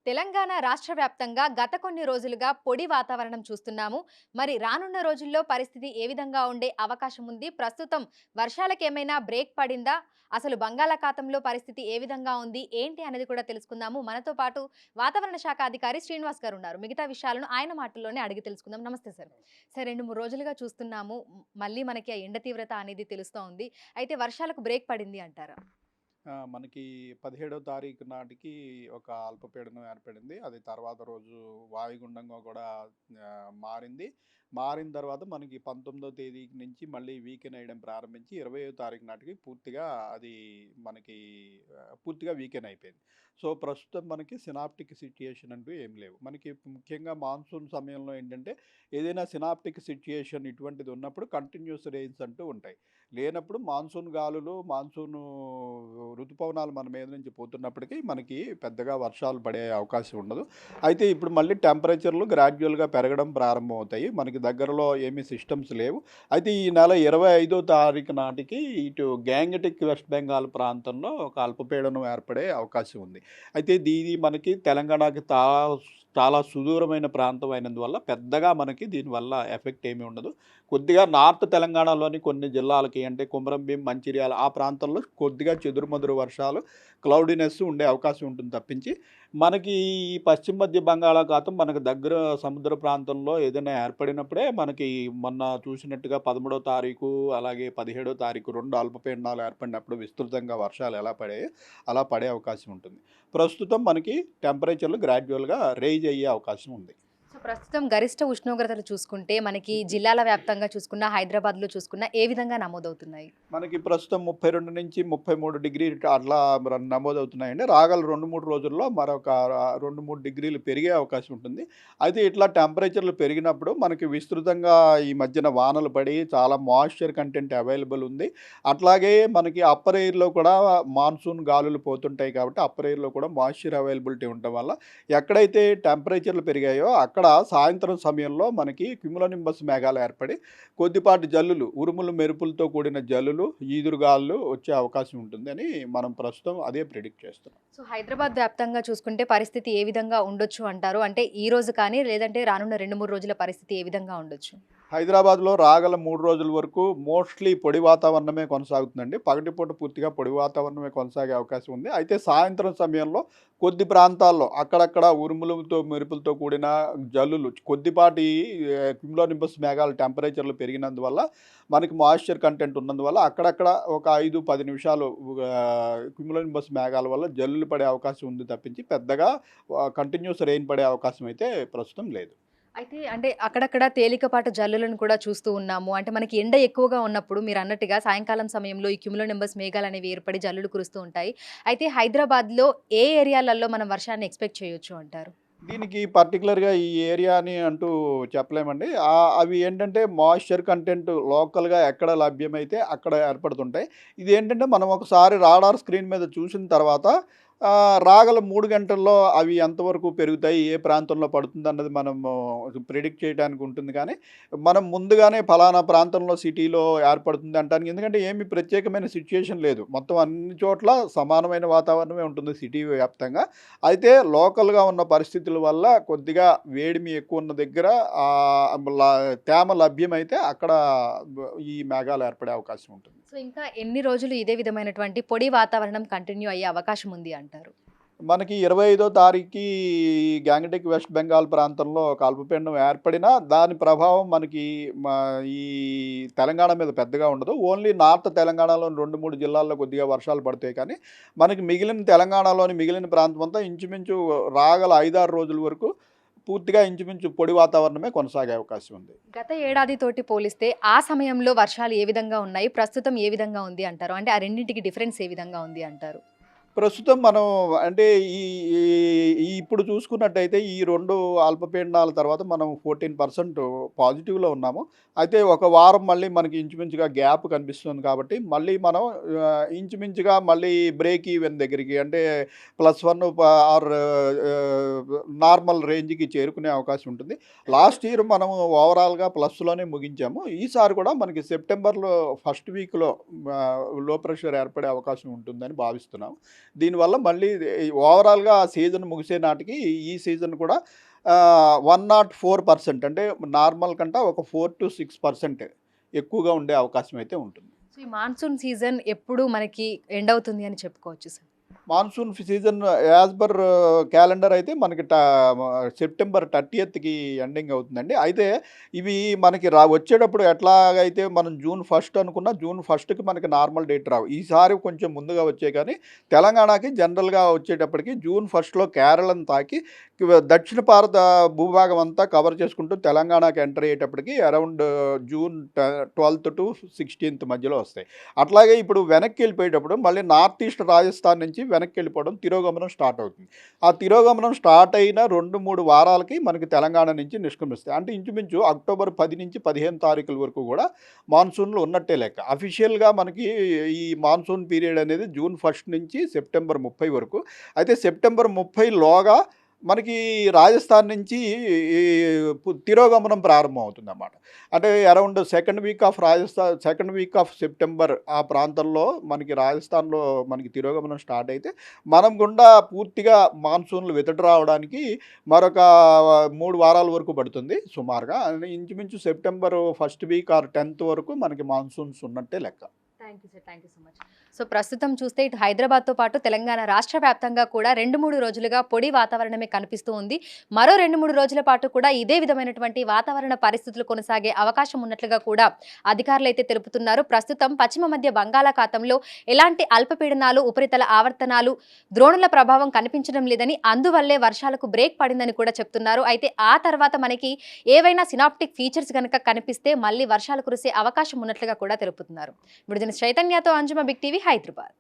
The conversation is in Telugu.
తెలంగాణ రాష్ట్ర వ్యాప్తంగా గత కొన్ని రోజులుగా పొడి వాతావరణం చూస్తున్నాము. మరి రానున్న రోజుల్లో పరిస్థితి ఏ విధంగా ఉండే అవకాశం ఉంది? ప్రస్తుతం వర్షాలకేమైనా బ్రేక్ పడిందా? అసలు బంగాళాఖాతంలో పరిస్థితి ఏ విధంగా ఉంది? ఏంటి అనేది కూడా తెలుసుకుందాము. మనతో పాటు వాతావరణ శాఖ అధికారి శ్రీనివాస్ గారు ఉన్నారు. మిగతా విషయాలను ఆయన మాటల్లోనే అడిగి తెలుసుకుందాం. నమస్తే సార్. సార్ 2, 3 రోజులుగా చూస్తున్నాము. మళ్ళీ మనకి ఆ ఎండ తీవ్రత అనేది తెలుస్తూ ఉంది. అయితే వర్షాలకు బ్రేక్ పడింది అంటారా? మనకి 17వ తారీఖు నాటికి ఒక అల్పపీడనం ఏర్పడింది. అది తర్వాత రోజు వాయుగుండంగా కూడా మారింది. మారిన తర్వాత మనకి 19వ తేదీ నుంచి మళ్ళీ వీకెన్ అయ్యడం ప్రారంభించి 20వ తారీఖు నాటికి పూర్తిగా అది మనకి పూర్తిగా వీకెన్ అయిపోయింది. సో, ప్రస్తుతం మనకి సినాప్టిక్ సిట్యుయేషన్ అంటూ ఏం లేవు. మనకి ముఖ్యంగా మాన్సూన్ సమయంలో ఏంటంటే ఏదైనా సినాప్టిక్ సిట్యుయేషన్ ఇటువంటిది ఉన్నప్పుడు కంటిన్యూస్ రెయిన్స్ అంటూ ఉంటాయి. లేనప్పుడు మాన్సూన్ గాలులు, మాన్సూను ఋతుపవనాలు మన మీద నుంచి పోతున్నప్పటికీ మనకి పెద్దగా వర్షాలు పడే అవకాశం ఉండదు. అయితే ఇప్పుడు మళ్ళీ టెంపరేచర్లు గ్రాడ్యువల్‌గా పెరగడం ప్రారంభమవుతాయి. మనకి దగ్గరలో ఏమీ సిస్టమ్స్ లేవు. అయితే ఈ నెల 25వ తారీఖు నాటికి ఇటు గ్యాంగెటిక్ వెస్ట్ బెంగాల్ ప్రాంతంలో ఒక అల్పపీడనం ఏర్పడే అవకాశం ఉంది. అయితే ఇది మనకి తెలంగాణకి చాలా సుదూరమైన ప్రాంతం అయినందువల్ల పెద్దగా మనకి దీనివల్ల ఎఫెక్ట్ ఏమీ ఉండదు. కొద్దిగా నార్త్ తెలంగాణలోని కొన్ని జిల్లాలకి అంటే కొమరంభీం, మంచిర్యాల ఆ ప్రాంతంలో కొద్దిగా చెదురుమదురు వర్షాలు, క్లౌడీనెస్ ఉండే అవకాశం ఉంటుంది తప్పించి, మనకి ఈ పశ్చిమ మధ్య బంగాళాఖాతం మనకు దగ్గర సముద్ర ప్రాంతంలో ఏదైనా ఏర్పడినప్పుడే మనకి మొన్న చూసినట్టుగా 13వ తారీఖు, అలాగే 17వ తారీఖు 2 అల్పపీడనాలు ఏర్పడినప్పుడు విస్తృతంగా వర్షాలు ఎలా పడాయో అలా పడే అవకాశం ఉంటుంది. ప్రస్తుతం మనకి టెంపరేచర్‌లు గ్రాడ్యువల్‌గా రైజ్ అయ్యే అవకాశం ఉంది. సో ప్రస్తుతం గరిష్ట ఉష్ణోగ్రతలు చూసుకుంటే మనకి జిల్లాల వ్యాప్తంగా చూసుకున్న, హైదరాబాద్‌లో చూసుకున్న ఏ విధంగా నమోదవుతున్నాయి? మనకి ప్రస్తుతం 32-33 డిగ్రీ అట్లా నమోదవుతున్నాయండి. రాగల 2, 3 రోజుల్లో మరొక 2, 3 డిగ్రీలు పెరిగే అవకాశం ఉంటుంది. అయితే ఇట్లా టెంపరేచర్‌లు పెరిగినప్పుడు మనకి విస్తృతంగా ఈ మధ్యన వానలు పడి చాలా మాయిశ్చర్ కంటెంట్ అవైలబుల్ ఉంది. అట్లాగే మనకి అప్పర్ ఎయిర్‌లో కూడా మాన్సూన్ గాలులు పోతుంటాయి కాబట్టి అప్పర్ ఎయిర్‌లో కూడా మాయిశ్చర్ అవైలబిలిటీ ఉండటం వల్ల ఎక్కడైతే టెంపరేచర్‌లు పెరిగాయో అక్కడ సాయంత్రం సమయంలో మనకి క్యుములోనింబస్ మేఘాలు ఏర్పడి కొద్దిపాటి జల్లులు, ఉరుములు, మెరుపులతో కూడిన జల్లులు, ఈదురుగాలులు వచ్చే అవకాశం ఉంటుందని మనం ప్రస్తుతం అదే ప్రిడిక్ట్ చేస్తున్నాం. సో హైదరాబాద్ వ్యాప్తంగా చూసుకుంటే పరిస్థితి ఏ విధంగా ఉండొచ్చు అంటారు? అంటే ఈ రోజు కానీ లేదంటే రానున్న 2, 3 రోజుల పరిస్థితి ఏ విధంగా ఉండొచ్చు? హైదరాబాద్‌లో రాగల 3 రోజుల వరకు మోస్ట్‌లీ పొడి వాతావరణమే కొనసాగుతుందండి. పగటిపూట పూర్తిగా పొడి వాతావరణమే కొనసాగే అవకాశం ఉంది. అయితే సాయంత్రం సమయంలో కొద్ది ప్రాంతాల్లో అక్కడక్కడ ఉరుములతో, మెరుపులతో కూడిన జల్లులు, కొద్దిపాటి క్యుములోనింబస్ మేఘాల టెంపరేచర్‌లు పెరిగినందువల్ల మనకి మాయిశ్చర్ కంటెంట్ ఉన్నందువల్ల అక్కడక్కడ ఒక 5, 10 నిమిషాలు క్యుములోనింబస్ మేఘాల వల్ల జల్లులు పడే అవకాశం ఉంది తప్పించి పెద్దగా కంటిన్యూస్ రెయిన్ పడే అవకాశం అయితే ప్రస్తుతం లేదు. అయితే అంటే అక్కడక్కడ తేలికపాటి జల్లులను కూడా చూస్తూ ఉన్నాము. అంటే మనకి ఎండ ఎక్కువగా ఉన్నప్పుడు మీరన్నట్టుగా సాయంకాలం సమయంలో ఈ క్యుములోనింబస్ మేఘాలనేవి ఏర్పడి జల్లులు కురుస్తూ ఉంటాయి. అయితే హైదరాబాద్‌లో ఏ ఏరియాలలో మనం వర్షాన్ని ఎక్స్‌పెక్ట్ చేయొచ్చు అంటారు? దీనికి పర్టిక్యులర్‌గా ఈ ఏరియా అని అంటూ చెప్పలేమండి. అవి ఏంటంటే మాయిశ్చర్ కంటెంట్ లోకల్‌గా ఎక్కడ లభ్యమైతే అక్కడ ఏర్పడుతుంటాయి. ఇదేంటంటే మనం ఒకసారి రాడార్ స్క్రీన్ మీద చూసిన తర్వాత రాగల 3 గంటల్లో అవి ఎంతవరకు పెరుగుతాయి, ఏ ప్రాంతంలో పడుతుందన్నది మనము ప్రిడిక్ట్ చేయడానికి ఉంటుంది కానీ, మనం ముందుగానే ఫలానా ప్రాంతంలో సిటీలో ఏర్పడుతుంది అనటానికి ఎందుకంటే ఏమి ప్రత్యేకమైన సిట్యుయేషన్ లేదు. మొత్తం అన్ని చోట్ల సమానమైన వాతావరణమే ఉంటుంది సిటీ వ్యాప్తంగా. అయితే లోకల్‌గా ఉన్న పరిస్థితుల వల్ల కొద్దిగా వేడిమి ఎక్కువున్న దగ్గర తేమ లభ్యమైతే అక్కడ ఈ మేఘాలు ఏర్పడే అవకాశం ఉంటుంది. సో ఇంకా ఎన్ని రోజులు ఇదే విధమైనటువంటి పొడి వాతావరణం కంటిన్యూ అయ్యే అవకాశం ఉంది అంటారు? మనకి 25వ తారీఖుకి గ్యాంగటిక్ వెస్ట్ బెంగాల్ ప్రాంతంలో ఒక అల్పపీడనం ఏర్పడినా, దాని ప్రభావం మనకి మా ఈ తెలంగాణ మీద పెద్దగా ఉండదు. ఓన్లీ నార్త్ తెలంగాణలోని 2, 3 జిల్లాల్లో కొద్దిగా వర్షాలు పడతాయి కానీ, మనకి మిగిలిన తెలంగాణలోని మిగిలిన ప్రాంతమంతా ఇంచుమించు రాగల 5, 6 రోజుల వరకు పూర్తిగా ఇంచుమించు పొడి వాతావరణమే కొనసాగే అవకాశం ఉంది. గత ఏడాదితోటి పోలిస్తే ఆ సమయంలో వర్షాలు ఏ విధంగా ఉన్నాయి? ప్రస్తుతం ఏ విధంగా ఉంది అంటారు? అంటే ఆ రెండింటికి డిఫరెన్స్ ఏ విధంగా ఉంది అంటారు? ప్రస్తుతం మనం అంటే ఈ ఈ ఈ ఇప్పుడు చూసుకున్నట్టయితే ఈ 2 అల్పపీడనాల తర్వాత మనం 14% పాజిటివ్‌లో ఉన్నాము. అయితే ఒక వారం మళ్ళీ మనకి ఇంచుమించుగా గ్యాప్ కనిపిస్తుంది కాబట్టి మళ్ళీ మనం ఇంచుమించుగా మళ్ళీ బ్రేక్ ఈవెన్ దగ్గరికి అంటే +1 ఆర్ నార్మల్ రేంజ్‌కి చేరుకునే అవకాశం ఉంటుంది. లాస్ట్ ఇయర్ మనము ఓవరాల్‌గా ప్లస్‌లోనే ముగించాము. ఈసారి కూడా మనకి సెప్టెంబర్‌లో ఫస్ట్ వీక్‌లో లో ప్రెషర్ ఏర్పడే అవకాశం ఉంటుందని భావిస్తున్నాం. దీనివల్ల మళ్ళీ ఓవరాల్‌గా సీజన్ ముగిసే నాటికి నాటికి ఈ సీజన్ కూడా 104% అంటే నార్మల్ కంటే ఒక 4-6% ఎక్కువగా ఉండే అవకాశం అయితే ఉంటుంది. సో ఈ మాన్సూన్ సీజన్ ఎప్పుడు మనకి ఎండ్ అవుతుంది అని చెప్పుకోవచ్చు sir? Monsoon season as per calendar అయితే మనకి సెప్టెంబర్ 30కి ఎండింగ్ అవుతుందండి. అయితే ఇవి మనకి వచ్చేటప్పుడు ఎట్లాగైతే మనం జూన్ 1 అనుకున్నా జూన్ 1కి మనకి నార్మల్ డేట్ రావు. ఈసారి కొంచెం ముందుగా వచ్చాయి కానీ తెలంగాణకి జనరల్‌గా వచ్చేటప్పటికి జూన్ 1లో కేరళను తాకి దక్షిణ భారత భూభాగం అంతా కవర్ చేసుకుంటూ తెలంగాణకి ఎంటర్ అయ్యేటప్పటికి around June 12th to 16th మధ్యలో వస్తాయి. అట్లాగే ఇప్పుడు వెనక్కి వెళ్ళిపోయేటప్పుడు మళ్ళీ నార్త్ ఈస్ట్ రాజస్థాన్ నుంచి వెనక్కి వెళ్ళిపోవడం తిరోగమనం స్టార్ట్ అవుతుంది. ఆ తిరోగమనం స్టార్ట్ అయిన 2-3 వారాలకి మనకి తెలంగాణ నుంచి నిష్క్రమిస్తాయి. అంటే ఇంచుమించు అక్టోబర్ 10 నుంచి 15 తారీఖుల వరకు కూడా మాన్సూన్లు ఉన్నట్టే లెక్క. అఫీషియల్‌గా మనకి ఈ మాన్సూన్ పీరియడ్ అనేది జూన్ 1 నుంచి సెప్టెంబర్ 30 వరకు. అయితే సెప్టెంబర్ 30 లోగా మనకి రాజస్థాన్ నుంచి ఈ తిరోగమనం ప్రారంభం అవుతుందన్నమాట. అంటే around second week off September ఆ ప్రాంతంలో మనకి రాజస్థాన్‌లో మనకి తిరోగమనం స్టార్ట్ అయితే, మనం గుండా పూర్తిగా మాన్సూన్‌లు వితడి రావడానికి మరొక 3 వారాల వరకు పడుతుంది సుమారుగా. ఇంచుమించు September first week or 10th వరకు మనకి మాన్సూన్స్ ఉన్నట్టే లెక్క. Thank you sir. Thank you so much. So ప్రస్తుతం చూస్తే ఇటు హైదరాబాద్తో పాటు తెలంగాణ రాష్ట్ర వ్యాప్తంగా కూడా 2-3 రోజులుగా పొడి వాతావరణమే కనిపిస్తూ ఉంది. మరో 2-3 రోజుల పాటు కూడా ఇదే విధమైనటువంటి వాతావరణ పరిస్థితులు కొనసాగే అవకాశం ఉన్నట్లుగా కూడా అధికారులు అయితే తెలుపుతున్నారు. ప్రస్తుతం పశ్చిమ మధ్య బంగాళాఖాతంలో ఎలాంటి అల్పపీడనాలు, ఉపరితల ఆవర్తనాలు, ద్రోణుల ప్రభావం కనిపించడం లేదని, అందువల్లే వర్షాలకు బ్రేక్ పడిందని కూడా చెప్తున్నారు. అయితే ఆ తర్వాత మనకి ఏవైనా సినాప్టిక్ ఫీచర్స్ కనుక కనిపిస్తే మళ్ళీ వర్షాలు కురిసే అవకాశం ఉన్నట్లుగా కూడా తెలుపుతున్నారు. ఇప్పుడు చైతన్యతో అంజుమ, బిగ్ టీవీ, హైదరాబాద్.